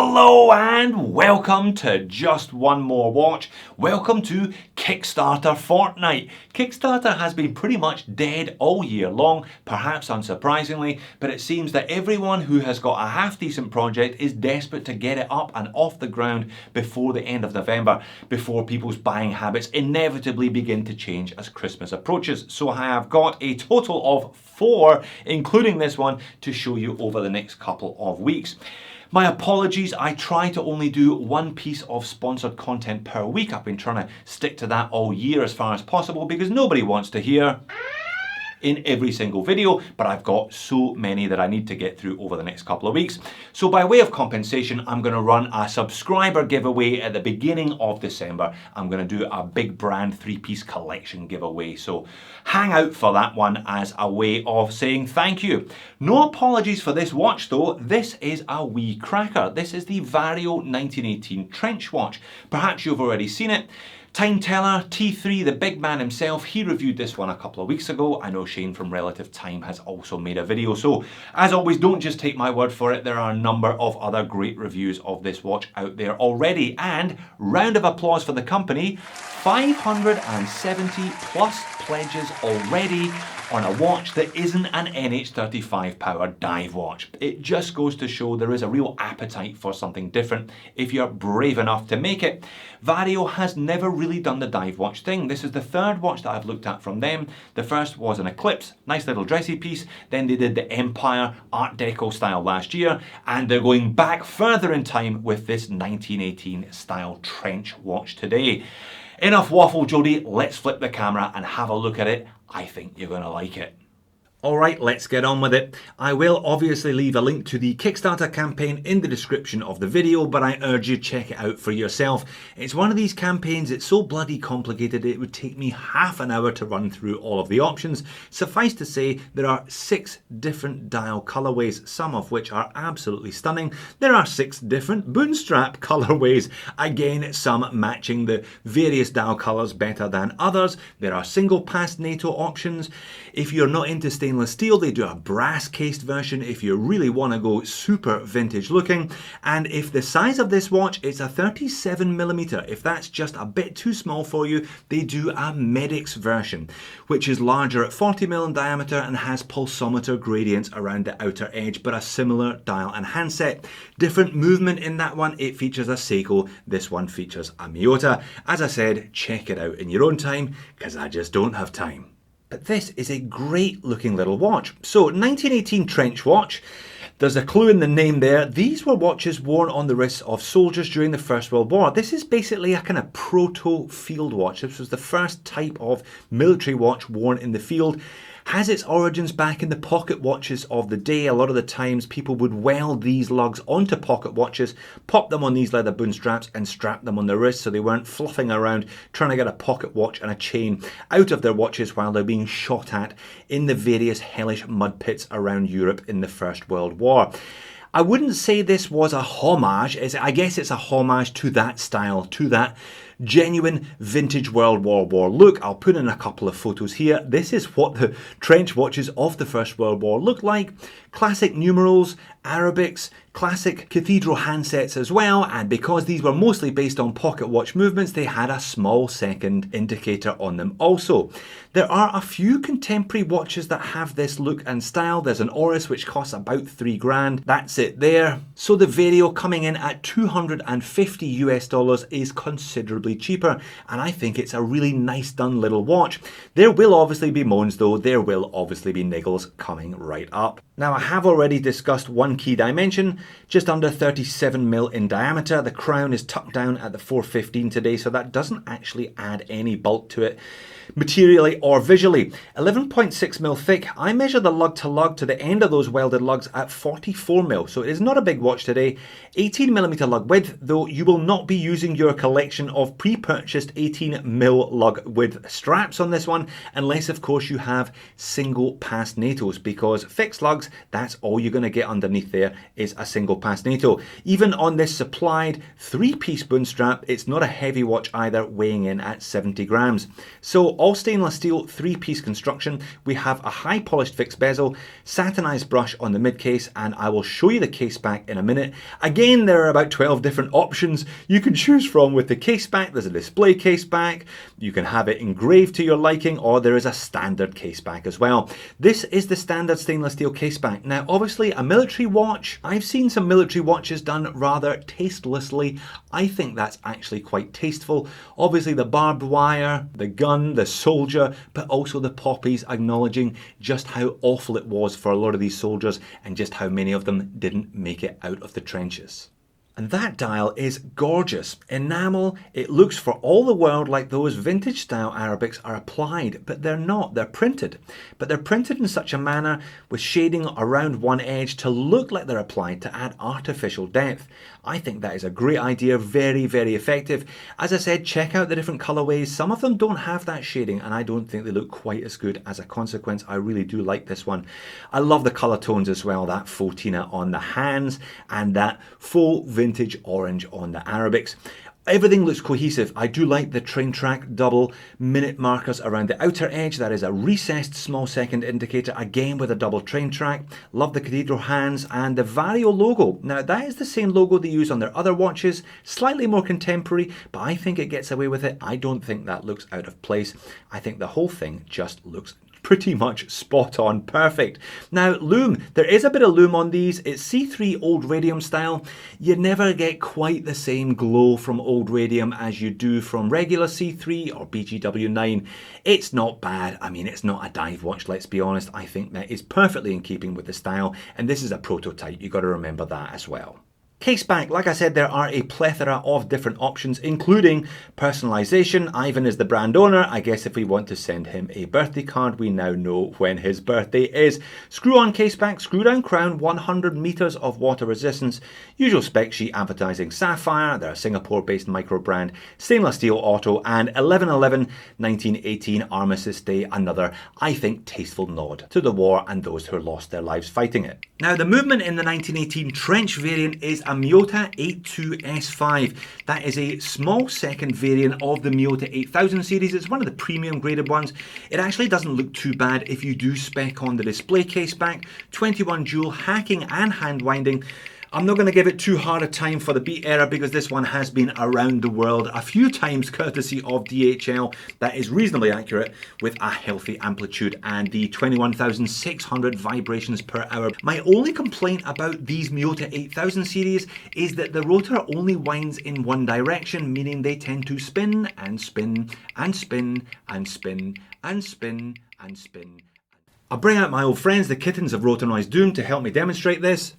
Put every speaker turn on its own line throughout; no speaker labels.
Hello and welcome to Just One More Watch. Welcome to Kickstarter Fortnite. Kickstarter has been pretty much dead all year long, perhaps unsurprisingly, but it seems that everyone who has got a half decent project is desperate to get it up and off the ground before the end of November, before people's buying habits inevitably begin to change as Christmas approaches. So I have got a total of 4, including this one, to show you over the next couple of weeks. My apologies, I try to only do one piece of sponsored content per week. I've been trying to stick to that all year as far as possible because nobody wants to hear in every single video, but I've got so many that I need to get through over the next couple of weeks. So by way of compensation, I'm going to run a subscriber giveaway at the beginning of December. I'm going to do a big brand 3-piece collection giveaway. So hang out for that one as a way of saying thank you. No apologies for this watch though. This is a wee cracker. This is the Vario 1918 trench watch. Perhaps you've already seen it. Time Teller, T3, the big man himself, he reviewed this one a couple of weeks ago. I know Shane from Relative Time has also made a video. So, as always, don't just take my word for it. There are a number of other great reviews of this watch out there already. And round of applause for the company, 570 plus pledges already on a watch that isn't an NH35 powered dive watch. It just goes to show there is a real appetite for something different if you're brave enough to make it. Vario has never really done the dive watch thing. This is the third watch that I've looked at from them. The first was an Eclipse, nice little dressy piece. Then they did the Empire Art Deco style last year, and they're going back further in time with this 1918 style trench watch today. Enough waffle, Jody. Let's flip the camera and have a look at it. I think you're going to like it. Alright, let's get on with it. I will obviously leave a link to the Kickstarter campaign in the description of the video, but I urge you to check it out for yourself. It's one of these campaigns, it's so bloody complicated it would take me half an hour to run through all of the options. Suffice to say, there are 6 different dial colorways, some of which are absolutely stunning. There are 6 different bootstrap colorways, again some matching the various dial colors better than others. There are single pass NATO options. If you're not into stainless steel, they do a brass cased version if you really want to go super vintage looking. And if the size of this watch is a 37mm, if that's just a bit too small for you, they do a Medix version, which is larger at 40mm in diameter and has pulsometer gradients around the outer edge, but a similar dial and handset. Different movement in that one. It features a Seiko, this one features a Miyota. As I said, check it out in your own time, because I just don't have time. But this is a great looking little watch. So 1918 trench watch, there's a clue in the name there. These were watches worn on the wrists of soldiers during the First World War. This is basically a kind of proto field watch. This was the first type of military watch worn in the field. Has its origins back in the pocket watches of the day. A lot of the times people would weld these lugs onto pocket watches, pop them on these leather boon straps and strap them on their wrists so they weren't fluffing around trying to get a pocket watch and a chain out of their watches while they're being shot at in the various hellish mud pits around Europe in the First World War. I wouldn't say this was a homage. I guess it's a homage to that style, to that genuine vintage World War look. I'll put in a couple of photos here. This is what the trench watches of the First World War look like. Classic numerals, Arabics, classic cathedral handsets as well, and because these were mostly based on pocket watch movements, they had a small second indicator on them also. There are a few contemporary watches that have this look and style. There's an Oris which costs about $3,000. That's it there. So the Vario coming in at $250 US is considerably cheaper, and I think it's a really nice done little watch. There will obviously be moans though. There will obviously be niggles coming right up. Now I have already discussed one key dimension, just under 37mm in diameter. The crown is tucked down at the 415 today, so that doesn't actually add any bulk to it materially or visually. 11.6mm thick. I measure the lug to lug to the end of those welded lugs at 44mm, so it is not a big watch today. 18mm lug width, though you will not be using your collection of pre-purchased 18mm lug width straps on this one, unless of course you have single pass NATOs, because fixed lugs, that's all you're going to get underneath underneath there is a single pass NATO. Even on this supplied 3-piece Boon strap, it's not a heavy watch either, weighing in at 70 grams. So all stainless steel 3-piece construction. We have a high polished fixed bezel, satinized brush on the mid case, and I will show you the case back in a minute. Again, there are about 12 different options you can choose from with the case back. There's a display case back, you can have it engraved to your liking, or there is a standard case back as well. This is the standard stainless steel case back. Now obviously a military watch, I've seen some military watches done rather tastelessly. I think that's actually quite tasteful. Obviously the barbed wire, the gun, the soldier, but also the poppies, acknowledging just how awful it was for a lot of these soldiers and just how many of them didn't make it out of the trenches. And that dial is gorgeous. Enamel, it looks for all the world like those vintage style Arabics are applied, but they're not, they're printed. But they're printed in such a manner with shading around one edge to look like they're applied to add artificial depth. I think that is a great idea, very, very effective. As I said, check out the different colorways. Some of them don't have that shading and I don't think they look quite as good. As a consequence, I really do like this one. I love the color tones as well, that Fotina on the hands and that faux vintage orange on the Arabics. Everything looks cohesive. I do like the train track double minute markers around the outer edge. That is a recessed small second indicator, again with a double train track. Love the cathedral hands and the Vario logo. Now that is the same logo they use on their other watches, slightly more contemporary, but I think it gets away with it. I don't think that looks out of place. I think the whole thing just looks pretty much spot on, perfect. Now lume, there is a bit of lume on these. It's C3 old radium style. You never get quite the same glow from old radium as you do from regular C3 or BGW9. It's not bad. I mean, it's not a dive watch, let's be honest. I think that is perfectly in keeping with the style, and this is a prototype. You got to remember that as well. Case back, like I said, there are a plethora of different options, including personalization. Ivan is the brand owner. I guess if we want to send him a birthday card, we now know when his birthday is. Screw-on case back, screw-down crown, 100 meters of water resistance. Usual spec sheet advertising sapphire. They're a Singapore-based micro brand. Stainless steel auto and 11/11/1918 Armistice Day. Another, I think, tasteful nod to the war and those who lost their lives fighting it. Now, the movement in the 1918 trench variant is a Miyota 82S5. That is a small second variant of the Miyota 8000 series. It's one of the premium graded ones. It actually doesn't look too bad if you do spec on the display case back. 21 jewel hacking and hand winding. I'm not going to give it too hard a time for the beat error because this one has been around the world a few times courtesy of DHL. That is reasonably accurate with a healthy amplitude and the 21,600 vibrations per hour. My only complaint about these Miyota 8000 series is that the rotor only winds in one direction, meaning they tend to spin and spin and spin and spin and spin and spin. I'll bring out my old friends, the kittens of Rotor Noise Doom, to help me demonstrate this.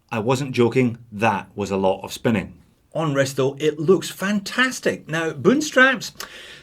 I wasn't joking, that was a lot of spinning. On wrist though, it looks fantastic. Now, Boon straps,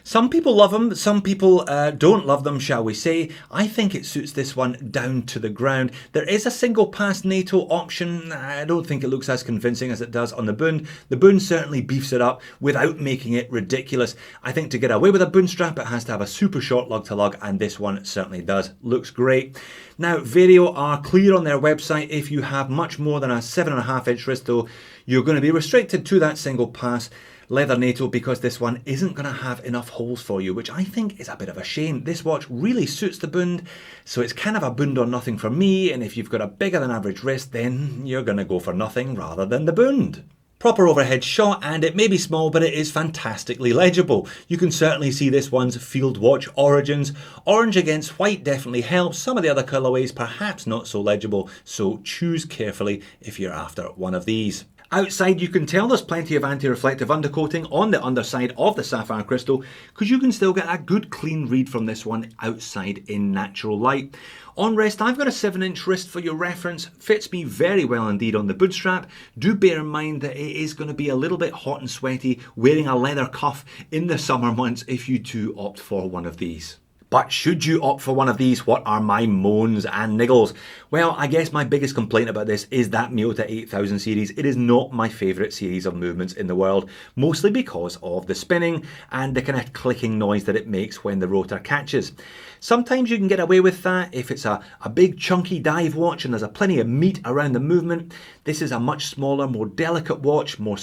some people love them, some people don't love them, shall we say. I think it suits this one down to the ground. There is a single pass NATO option. I don't think it looks as convincing as it does on the Boon. The Boon certainly beefs it up without making it ridiculous. I think to get away with a Boon strap, it has to have a super short lug to lug, and this one certainly does. Looks great. Now, Vario are clear on their website. If you have much more than a 7.5 inch wrist though, you're going to be restricted to that single pass leather NATO because this one isn't going to have enough holes for you, which I think is a bit of a shame. This watch really suits the Bund, so it's kind of a Bund or nothing for me, and if you've got a bigger than average wrist, then you're going to go for nothing rather than the Bund. Proper overhead shot, and it may be small, but it is fantastically legible. You can certainly see this one's Field Watch origins. Orange against white definitely helps. Some of the other colourways perhaps not so legible, so choose carefully if you're after one of these. Outside, you can tell there's plenty of anti-reflective undercoating on the underside of the sapphire crystal because you can still get a good clean read from this one outside in natural light. On wrist, I've got a 7-inch wrist for your reference. Fits me very well indeed on the Boon strap. Do bear in mind that it is going to be a little bit hot and sweaty wearing a leather cuff in the summer months if you do opt for one of these. But should you opt for one of these, what are my moans and niggles? Well, I guess my biggest complaint about this is that Miyota 8000 series. It is not my favourite series of movements in the world, mostly because of the spinning and the kind of clicking noise that it makes when the rotor catches. Sometimes you can get away with that if it's a big chunky dive watch and there's plenty of meat around the movement. This is a much smaller, more delicate watch, more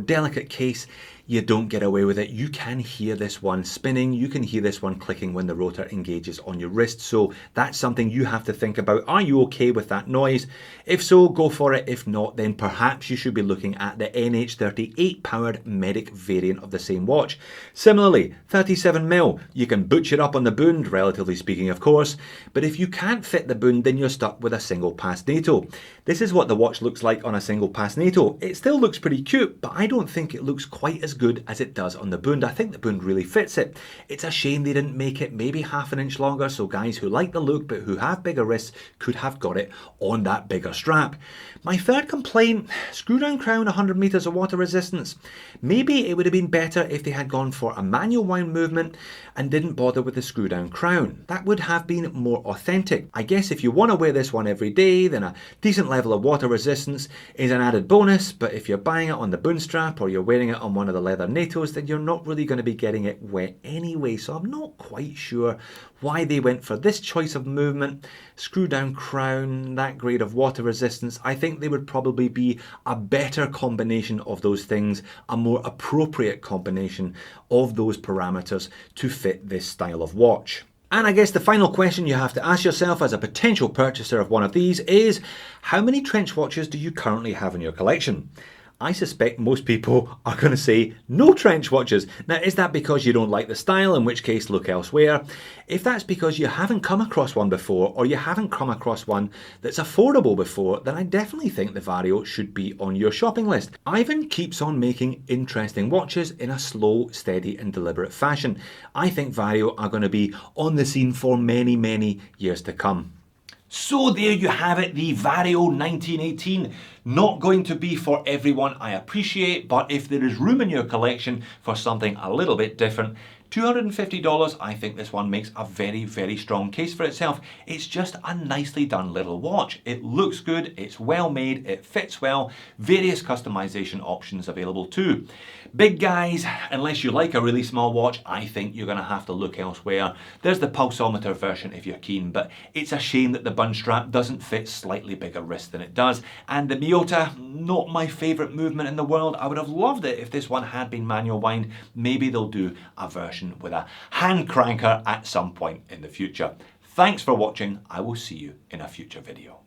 delicate case. You don't get away with it. You can hear this one spinning. You can hear this one clicking when the rotor engages on your wrist. So that's something you have to think about. Are you okay with that noise? If so, go for it. If not, then perhaps you should be looking at the NH38 powered Medic variant of the same watch. Similarly, 37mm. You can butcher up on the Bund, relatively speaking, of course. But if you can't fit the Bund, then you're stuck with a single pass NATO. This is what the watch looks like on a single pass NATO. It still looks pretty cute, but I don't think it looks quite as good as it does on the Bund. I think the Bund really fits it. It's a shame they didn't make it maybe half an inch longer, so guys who like the look but who have bigger wrists could have got it on that bigger strap. My third complaint, screw down crown, 100 meters of water resistance. Maybe it would have been better if they had gone for a manual wind movement and didn't bother with the screw down crown. That would have been more authentic. I guess if you want to wear this one every day, then a decent level of water resistance is an added bonus, but if you're buying it on the Bund strap or you're wearing it on one of the leather NATOs, then you're not really going to be getting it wet anyway. So I'm not quite sure why they went for this choice of movement. Screw down crown, that grade of water resistance. I think they would probably be a better combination of those things, a more appropriate combination of those parameters to fit this style of watch. And I guess the final question you have to ask yourself as a potential purchaser of one of these is, how many trench watches do you currently have in your collection? I suspect most people are going to say no trench watches. Now, is that because you don't like the style, in which case look elsewhere? If that's because you haven't come across one before, or you haven't come across one that's affordable before, then I definitely think the Vario should be on your shopping list. Ivan keeps on making interesting watches in a slow, steady and deliberate fashion. I think Vario are going to be on the scene for many, many years to come. So there you have it, the Vario 1918. Not going to be for everyone, I appreciate, but if there is room in your collection for something a little bit different, $250, I think this one makes a very, very strong case for itself. It's just a nicely done little watch. It looks good, it's well made, it fits well, various customization options available too. Big guys, unless you like a really small watch, I think you're going to have to look elsewhere. There's the pulsometer version if you're keen, but it's a shame that the Bund strap doesn't fit slightly bigger wrist than it does. And the Miyota, not my favourite movement in the world. I would have loved it if this one had been manual wind. Maybe they'll do a version with a hand cranker at some point in the future. Thanks for watching. I will see you in a future video.